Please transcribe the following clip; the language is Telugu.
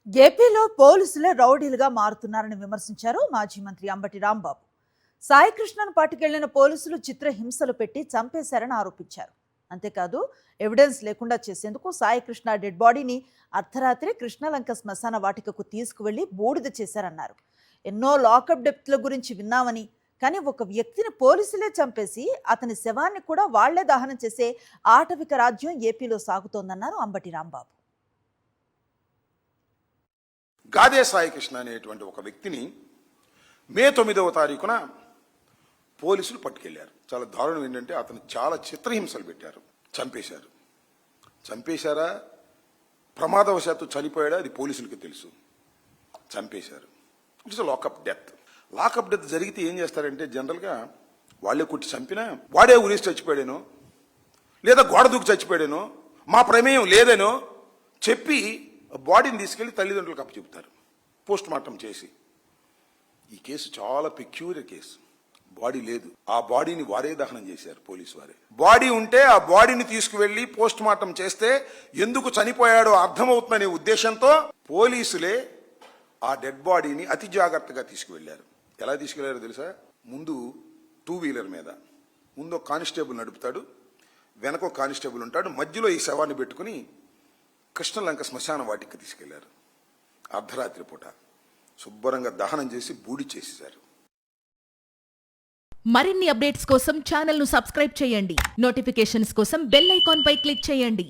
ఏపీలో పోలీసులే రౌడీలుగా మారుతున్నారని విమర్శించారు మాజీ మంత్రి అంబటి రాంబాబు. సాయికృష్ణను పట్టుకెళ్లిన పోలీసులు చిత్రహింసలు పెట్టి చంపేశారని ఆరోపించారు. అంతేకాదు, ఎవిడెన్స్ లేకుండా చేసేందుకు సాయికృష్ణ డెడ్ బాడీని అర్ధరాత్రి కృష్ణలంక శ్మశాన వాటికకు తీసుకువెళ్లి బూడిద చేశారన్నారు. ఎన్నో లాకప్ డెప్త్ల గురించి విన్నామని, కానీ ఒక వ్యక్తిని పోలీసులే చంపేసి అతని శవాన్ని కూడా వాళ్లే దహనం చేసే ఆటవిక రాజ్యం ఏపీలో సాగుతోందన్నారు అంబటి రాంబాబు. గాదే సాయికృష్ణ అనేటువంటి ఒక వ్యక్తిని మే 9వ తారీఖున పోలీసులు పట్టుకెళ్లారు. చాలా దారుణం ఏంటంటే అతను చాలా చిత్రహింసలు పెట్టారు, చంపేశారు. చంపేశారా, ప్రమాదవశాత్తు చనిపోయాడా, అది పోలీసులకి తెలుసు. చంపేశారు. It's lockup death. Lockup death జరిగితే ఏం చేస్తారంటే జనరల్గా వాళ్ళే కుట్టి చంపినా వాడే ఉరేసి చచ్చిపోయాడేనో, లేదా గోడ దూకి చచ్చిపోయాడేనో, మా ప్రమేయం లేదనో చెప్పి బాడీని తీసుకెళ్లి తల్లిదండ్రులకు అప్పచెప్తారు పోస్ట్ మార్టం చేసి. ఈ కేసు చాలా పెక్యూరియర్ కేసు. బాడీ లేదు, ఆ బాడీని వారే దహనం చేశారు, పోలీసు వారే. బాడీ ఉంటే ఆ బాడీని తీసుకువెళ్లి పోస్ట్ మార్టం చేస్తే ఎందుకు చనిపోయాడో అర్థమవుతుందనే ఉద్దేశంతో పోలీసులే ఆ డెడ్ బాడీని అతి జాగ్రత్తగా తీసుకువెళ్లారు. ఎలా తీసుకెళ్లారో తెలుసా? ముందు 2 వీలర్ మీద ముందు కానిస్టేబుల్ నడుపుతాడు, వెనక కానిస్టేబుల్ ఉంటాడు, మధ్యలో ఈ శవాన్ని పెట్టుకుని కృష్ణలంక శ్మశాన వాటికి తీసుకెళ్లారు. అర్ధరాత్రి పూట శుభ్రంగా దహనం చేసి బూడి చేసేశారు. మరిన్ని అప్డేట్స్ కోసం ఛానల్ ను సబ్స్క్రైబ్ చేయండి. నోటిఫికేషన్స్ కోసం బెల్ ఐకాన్ పై క్లిక్ చేయండి.